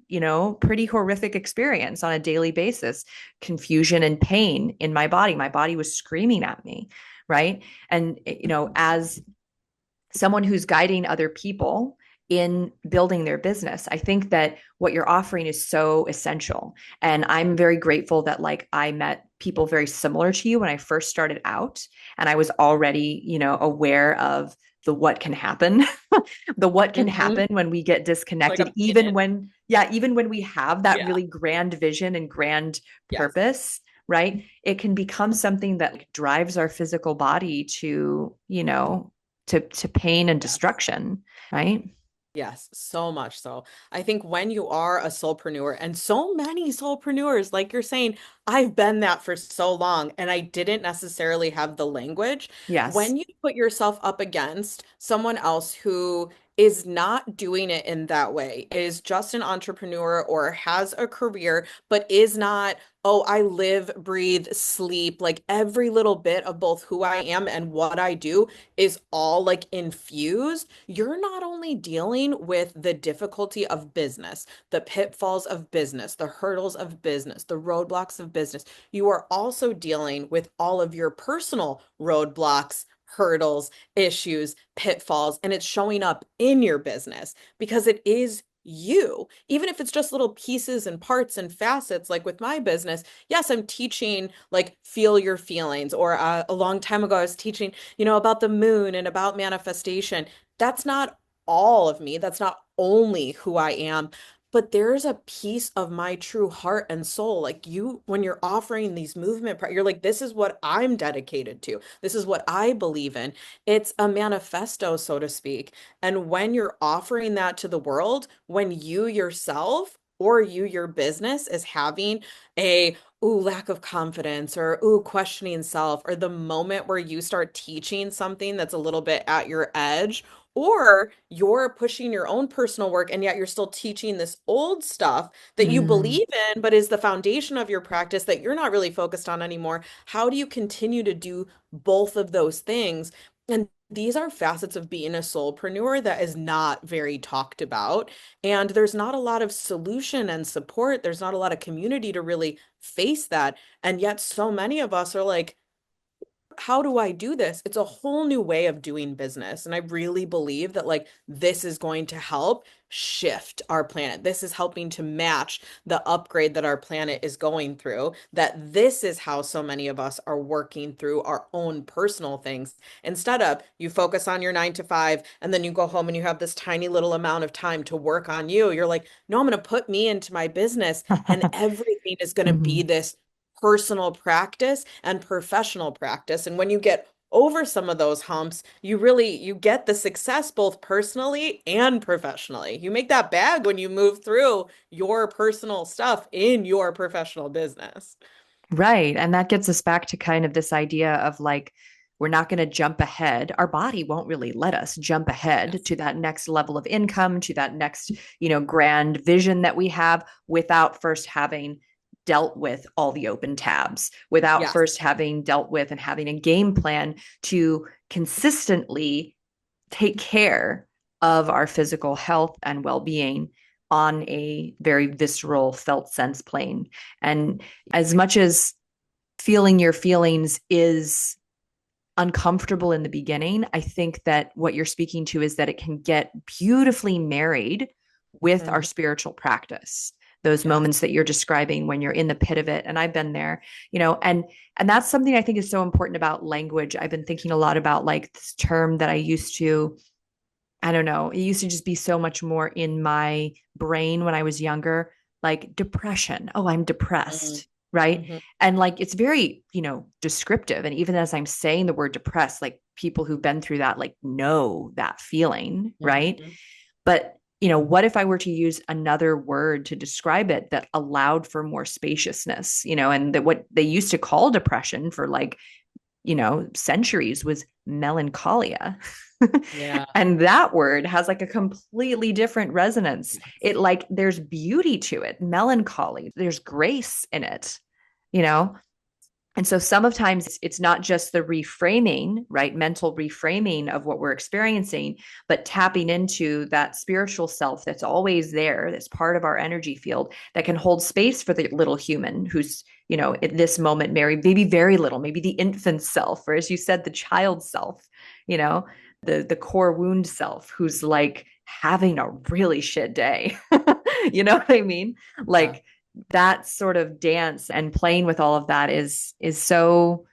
pretty horrific experience on a daily basis, confusion and pain in my body. My body was screaming at me, right? And, as someone who's guiding other people in building their business, I think that what you're offering is so essential. And I'm very grateful that like I met people very similar to you when I first started out, and I was already, aware of the what can happen, the what can Mhm. happen when we get Like disconnected, a minute. even when we have that Yeah. really grand vision and grand Yes. purpose, right? It can become something that drives our physical body to, to pain and Yes. destruction, right? Yes, so much so. I think when you are a soulpreneur, and so many soulpreneurs, like you're saying, I've been that for so long and I didn't necessarily have the language. Yes. When you put yourself up against someone else who is not doing it in that way, is just an entrepreneur or has a career, but is not, oh, I live, breathe, sleep, like every little bit of both who I am and what I do is all like infused, you're not only dealing with the difficulty of business, the pitfalls of business, the hurdles of business, the roadblocks of business, you are also dealing with all of your personal roadblocks, hurdles, issues, pitfalls, and it's showing up in your business because it is you. Even if it's just little pieces and parts and facets, like with my business, yes, I'm teaching like feel your feelings. Or a long time ago, I was teaching about the moon and about manifestation. That's not all of me. That's not only who I am, but there's a piece of my true heart and soul. Like you, when you're offering these you're like, this is what I'm dedicated to. This is what I believe in. It's a manifesto, so to speak. And when you're offering that to the world, when you yourself or your business is having a lack of confidence, or questioning self, or the moment where you start teaching something that's a little bit at your edge, or you're pushing your own personal work and yet you're still teaching this old stuff that you Mm. believe in but is the foundation of your practice that you're not really focused on anymore. How do you continue to do both of those things? And these are facets of being a soulpreneur that is not very talked about. And there's not a lot of solution and support. There's not a lot of community to really face that. And yet, so many of us are like, how do I do this? It's a whole new way of doing business. And I really believe that like this is going to help shift our planet. This is helping to match the upgrade that our planet is going through. That this is how so many of us are working through our own personal things. Instead of you focus on your 9 to 5 and then you go home and you have this tiny little amount of time to work on you. You're like, no, I'm going to put me into my business and everything is going to be Mhm. this personal practice and professional practice. And when you get over some of those humps, you get the success both personally and professionally. You make that bag when you move through your personal stuff in your professional business. Right. And that gets us back to kind of this idea of like, we're not going to jump ahead. Our body won't really let us jump ahead Yes. to that next level of income, to that next, grand vision that we have without first having dealt with all the open tabs, without Yes. first having dealt with and having a game plan to consistently take care of our physical health and well-being on a very visceral felt sense plane. And as much as feeling your feelings is uncomfortable in the beginning, I think that what you're speaking to is that it can get beautifully married with our Mhm. spiritual practice. Those Yes. moments that you're describing when you're in the pit of it, and I've been there, and that's something I think is so important about language. I've been thinking a lot about like this term that I used to, I don't know, it used to just be so much more in my brain when I was younger, like depression. Oh, I'm Mhm. depressed, right? Mhm. And like it's very, descriptive. And even as I'm saying the word depressed, like people who've been through that, like know that feeling, right? Mhm. But, what if I were to use another word to describe it that allowed for more spaciousness, and that what they used to call depression for like, centuries was melancholia. Yeah. And that word has like a completely different resonance. Yes. It like there's beauty to it, melancholy, there's grace in it, you know? And so sometimes it's not just the reframing, right? Mental reframing of what we're experiencing, but tapping into that spiritual self that's always there, that's part of our energy field that can hold space for the little human who's, at this moment, maybe very little, maybe the infant self, or as you said, the child self, you know, the core wound self who's like having a really shit day. You know what I mean? Yeah. Like, that sort of dance and playing with all of that is so,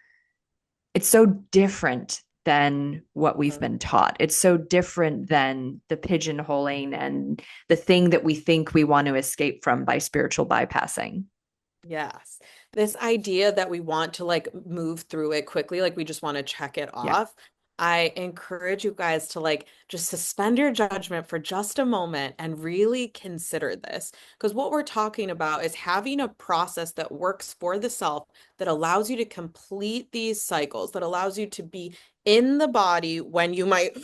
it's so different than what we've been taught. It's so different than the pigeonholing and the thing that we think we want to escape from by spiritual bypassing. Yes. This idea that we want to like move through it quickly, like we just want to check it Yeah. off. I encourage you guys to like just suspend your judgment for just a moment and really consider this. Because what we're talking about is having a process that works for the self, that allows you to complete these cycles, that allows you to be in the body when you might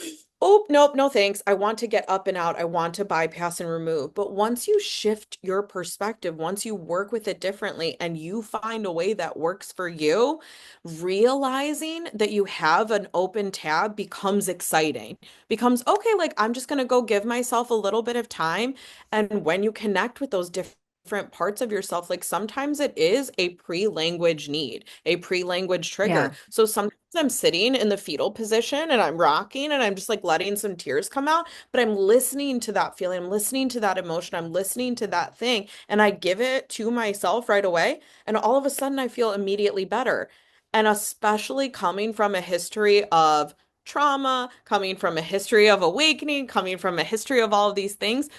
oh, nope, no thanks. I want to get up and out. I want to bypass and remove. But once you shift your perspective, once you work with it differently and you find a way that works for you, realizing that you have an open tab becomes exciting. Becomes, okay, like I'm just going to go give myself a little bit of time. And when you connect with those different parts of yourself, like sometimes it is a pre-language need, a pre-language trigger. Yeah. So sometimes I'm sitting in the fetal position and I'm rocking and I'm just like letting some tears come out, but I'm listening to that feeling, I'm listening to that emotion, I'm listening to that thing, and I give it to myself right away. And all of a sudden I feel immediately better. And especially coming from a history of trauma, coming from a history of awakening, coming from a history of all of these things,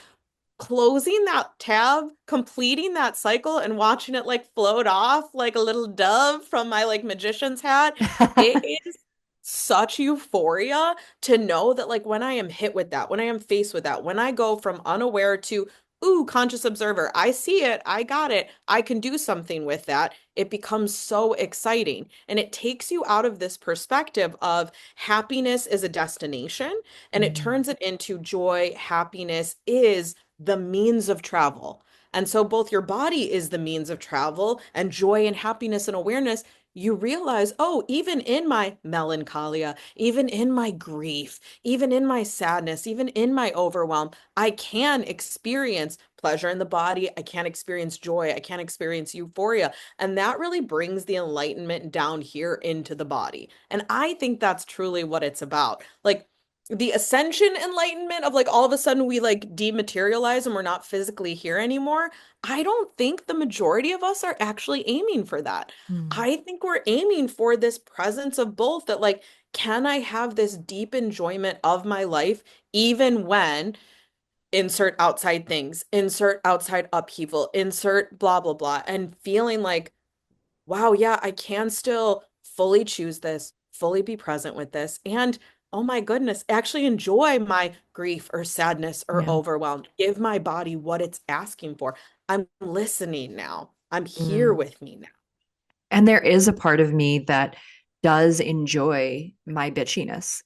closing that tab, completing that cycle and watching it like float off like a little dove from my like magician's hat, it is such euphoria to know that like when I am hit with that, when I am faced with that, when I go from unaware to ooh, conscious observer, I see it, I got it, I can do something with that. It becomes so exciting. And it takes you out of this perspective of happiness is a destination and it Mm. turns it into joy, happiness is the means of travel. And so both your body is the means of travel and joy and happiness and awareness. You realize, oh, even in my melancholia, even in my grief, even in my sadness, even in my overwhelm, I can experience pleasure in the body. I can experience joy. I can experience euphoria. And that really brings the enlightenment down here into the body. And I think that's truly what it's about. Like, the ascension enlightenment of like all of a sudden we like dematerialize and we're not physically here anymore. I don't think the majority of us are actually aiming for that. Mm. I think we're aiming for this presence of both that like, can I have this deep enjoyment of my life even when insert outside things, insert outside upheaval, insert blah, blah, blah, and feeling like, wow, yeah, I can still fully choose this, fully be present with this, and oh my goodness, actually enjoy my grief or sadness or Yeah. overwhelm. Give my body what it's asking for. I'm listening now. I'm here Mm. with me now. And there is a part of me that does enjoy my bitchiness.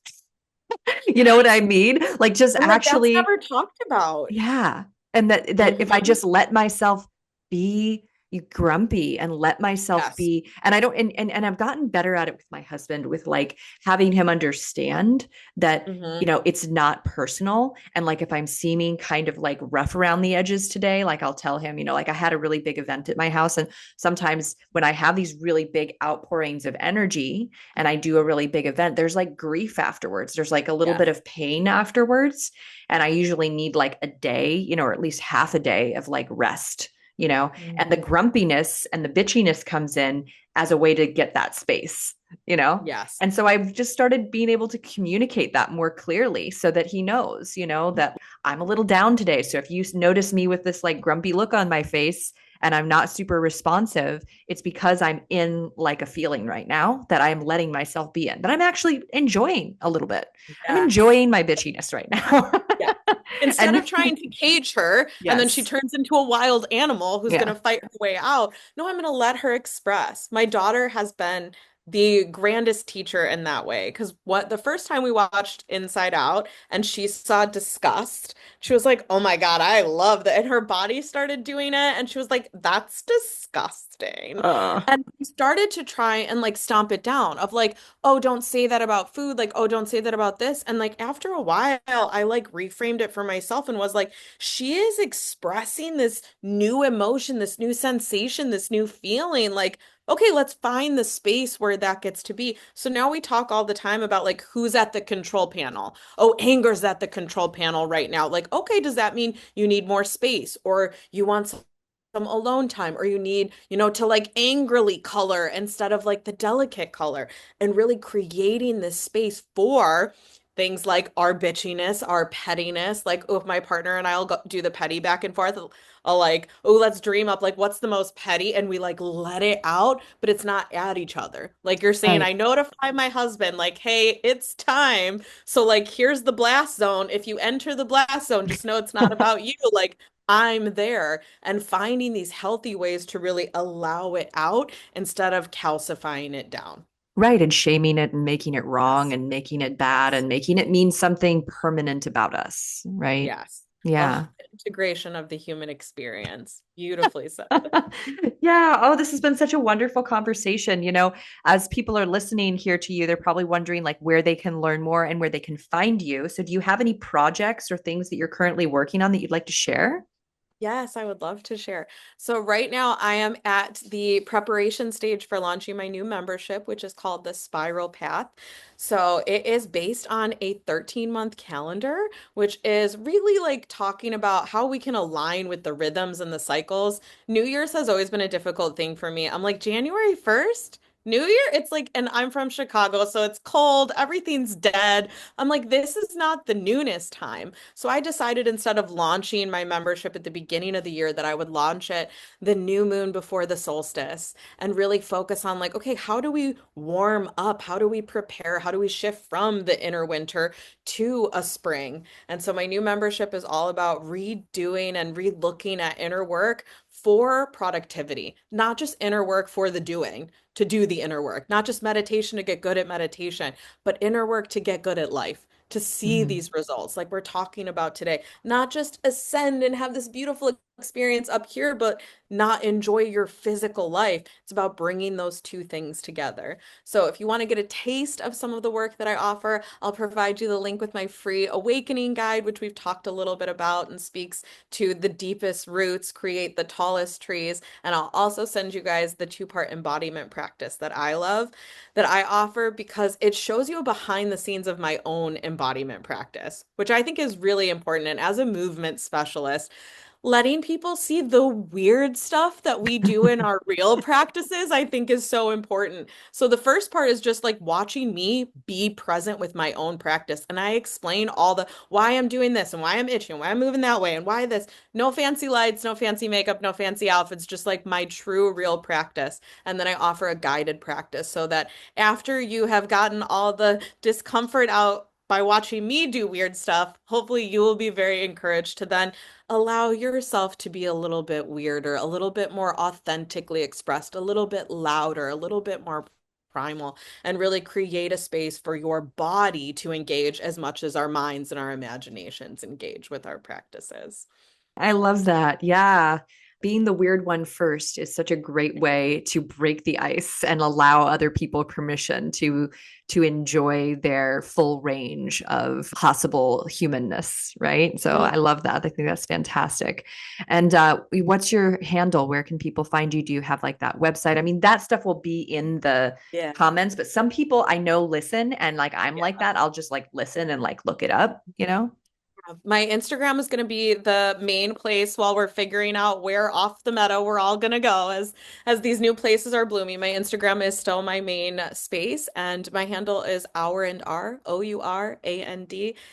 You know what I Yes. mean? Like, just And like that's actually, never talked about. yeah. And that if I Hmm. just let myself be grumpy and let myself Yes. be, and I don't, and I've gotten better at it with my husband, with like having him understand that, Hmm. it's not personal. And like if I'm seeming kind of like rough around the edges today, like I'll tell him, like I had a really big event at my house. And sometimes when I have these really big outpourings of energy and I do a really big event, there's like grief afterwards. There's like a little Yes. bit of pain afterwards. And I usually need like a day, or at least half a day of like rest, and the Mhm. grumpiness and the bitchiness comes in as a way to get that space, you know? Yes. And so I've just started being able to communicate that more clearly so that he knows, that I'm a little down today. So if you notice me with this like grumpy look on my face and I'm not super responsive, it's because I'm in like a feeling right now that I'm letting myself be in, but I'm actually enjoying a little bit. I'm Yes. enjoying my bitchiness right now. Yes. Instead of And trying to cage her and then she yes, turns into a wild animal who's going yeah. to fight her way out, no, I'm going to let her express. My daughter has been the grandest teacher in that way. Because what the first time we watched Inside Out and she saw disgust, she was like, "Oh my God, I love that." And her body started doing it, and she was like, "That's disgusting." Uh, And we started to try and like stomp it down of like, "Oh, don't say that about food." Like, "Oh, don't say that about this." And like after a while, I like reframed it for myself and was like, she is expressing this new emotion, this new sensation, this new feeling. Like, okay, let's find the space where that gets to be. So now we talk all the time about like who's at the control panel. Oh, anger's at the control panel right now. Like, okay, does that mean you need more space or you want some alone time or you need, to like angrily color instead of like the delicate color and really creating this space for things like our bitchiness, our pettiness. Like, oh, if my partner and I'll go do the petty back and forth, I'll like, oh, let's dream up like what's the most petty, and we like let it out, but it's not at each other. Like you're saying, right. I notify my husband, like, hey, it's time. So like, here's the blast zone. If you enter the blast zone, just know it's not about you. Like, I'm there, and finding these healthy ways to really allow it out instead of calcifying it down. Right. And shaming it and making it wrong Yes. and making it bad Yes. and making it mean something permanent about us. Right. Yes. Oh, Yeah. integration of the human experience. Beautifully said. Yeah. Oh, this has been such a wonderful conversation. As people are listening here to you, they're probably wondering like where they can learn more and where they can find you. So, do you have any projects or things that you're currently working on that you'd like to share? Yes, I would love to share. So right now I am at the preparation stage for launching my new membership, which is called the Spiral Path. So it is based on a 13-month calendar, which is really like talking about how we can align with the rhythms and the cycles. New Year's has always been a difficult thing for me. I'm like, January 1st? New Year? It's like, and I'm from Chicago, so it's cold, everything's dead. I'm like, this is not the newness time. So I decided instead of launching my membership at the beginning of the year that I would launch it the new moon before the solstice and really focus on like, okay, how do we warm up? How do we prepare? How do we shift from the inner winter to a spring? And so my new membership is all about redoing and relooking at inner work for productivity, not just inner work for the doing, to do the inner work, not just meditation to get good at meditation, but inner work to get good at life, to see Mhm. these results like we're talking about today, not just ascend and have this beautiful experience up here, but not enjoy your physical life. It's about bringing those two things together. So if you want to get a taste of some of the work that I offer, I'll provide you the link with my free awakening guide, which we've talked a little bit about and speaks to the deepest roots, create the tallest trees. And I'll also send you guys the two-part embodiment practice that I love, that I offer because it shows you behind the scenes of my own embodiment practice, which I think is really important. And as a movement specialist, letting people see the weird stuff that we do in our real practices, I think is so important. So the first part is just like watching me be present with my own practice. And I explain all the why I'm doing this and why I'm itching, and why I'm moving that way and why this. No fancy lights, no fancy makeup, no fancy outfits, just like my true real practice. And then I offer a guided practice so that after you have gotten all the discomfort out by watching me do weird stuff, hopefully you will be very encouraged to then allow yourself to be a little bit weirder, a little bit more authentically expressed, a little bit louder, a little bit more primal, and really create a space for your body to engage as much as our minds and our imaginations engage with our practices. I love that. Yeah. Being the weird one first is such a great way to break the ice and allow other people permission to enjoy their full range of possible humanness, right? So I Mm, love that. I think that's fantastic. And what's your handle? Where can people find you? Do you have like that website? I mean, that stuff will be in the yeah. comments, but some people I know listen and like I'm like that. I'll just like listen and like look it up. My Instagram is going to be the main place while we're figuring out where off the meadow we're all going to go as these new places are blooming. My Instagram is still my main space, and my handle is Our and R, OURANDARE.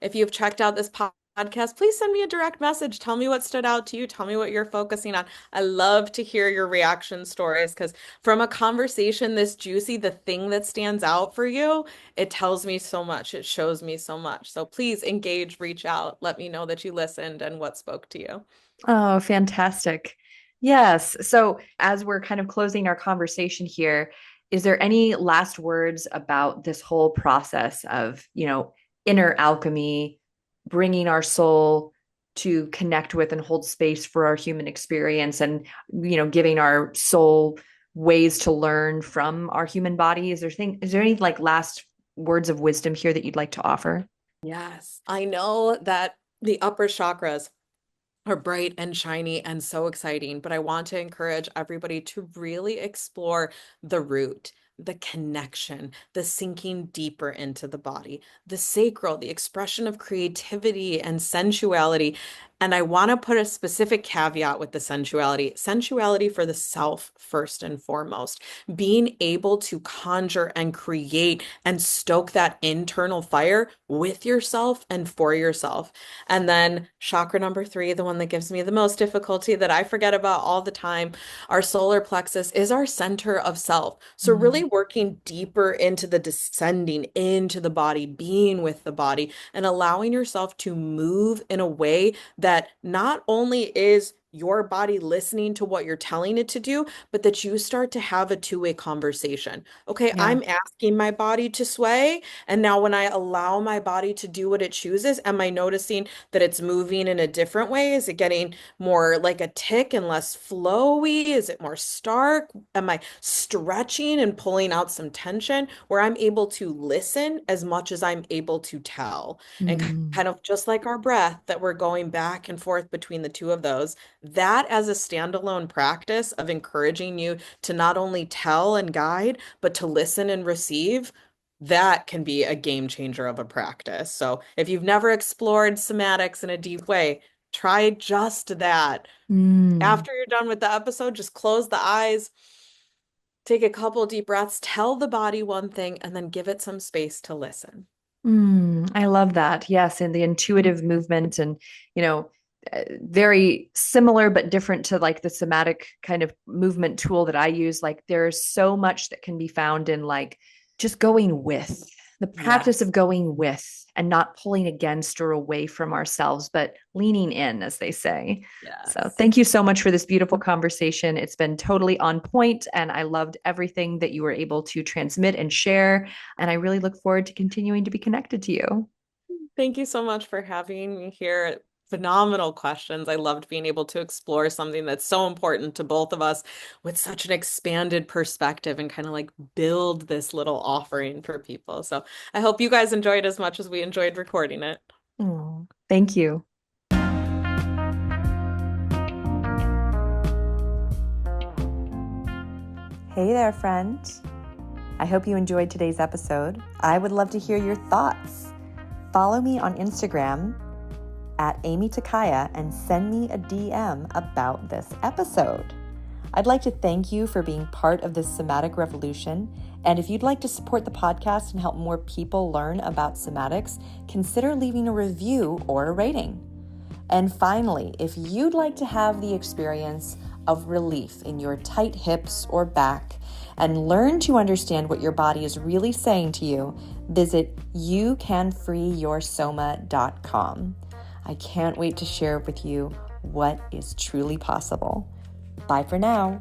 If you've checked out this podcast, please send me a direct message. Tell me what stood out to you. Tell me what you're focusing on. I love to hear your reaction stories because from a conversation this juicy, the thing that stands out for you, it tells me so much. It shows me so much. So please engage, reach out, let me know that you listened and what spoke to you. Oh, fantastic. Yes. So, as we're kind of closing our conversation here, Is there any last words about this whole process of, inner alchemy, bringing our soul to connect with and hold space for our human experience and, giving our soul ways to learn from our human body? Is there any like last words of wisdom here that you'd like to offer? Yes, I know that the upper chakras are bright and shiny and so exciting, but I want to encourage everybody to really explore the root, the connection, the sinking deeper into the body, the sacral, the expression of creativity and sensuality. And I want to put a specific caveat with the sensuality for the self, first and foremost. Being able to conjure and create and stoke that internal fire with yourself and for yourself. And then chakra number three, the one that gives me the most difficulty that I forget about all the time, our solar plexus is our center of self. So really working deeper into the descending into the body, being with the body, and allowing yourself to move in a way that not only is your body listening to what you're telling it to do, but that you start to have a two-way conversation. Okay, Yeah. I'm asking my body to sway. And now when I allow my body to do what it chooses, am I noticing that it's moving in a different way? Is it getting more like a tick and less flowy? Is it more stark? Am I stretching and pulling out some tension where I'm able to listen as much as I'm able to tell? And Mm. kind of just like our breath, that we're going back and forth between the two of those. That as a standalone practice of encouraging you to not only tell and guide, but to listen and receive, that can be a game changer of a practice. So if you've never explored somatics in a deep way, try just that. Mm. After you're done with the episode, just close the eyes, take a couple deep breaths, tell the body one thing, and then give it some space to listen. I love that. Yes, and the intuitive movement and, very similar but different to like the somatic kind of movement tool that I use. Like there's so much that can be found in like just going with the practice Yes. of going with and not pulling against or away from ourselves, but leaning in, as they say. So Yes. thank you so much for this beautiful conversation. It's been totally on point, and I loved everything that you were able to transmit and share. And I really look forward to continuing to be connected to you. Thank you so much for having me here. Phenomenal questions. I loved being able to explore something that's so important to both of us with such an expanded perspective and kind of like build this little offering for people. So I hope you guys enjoyed as much as we enjoyed recording it. Oh, thank you. Hey there, friend. I hope you enjoyed today's episode. I would love to hear your thoughts. Follow me on Instagram at Aimee Takaya and send me a DM about this episode. I'd like to thank you for being part of this somatic revolution. And if you'd like to support the podcast and help more people learn about somatics, consider leaving a review or a rating. And finally, if you'd like to have the experience of relief in your tight hips or back and learn to understand what your body is really saying to you, visit youcanfreeyoursoma.com. I can't wait to share with you what is truly possible. Bye for now.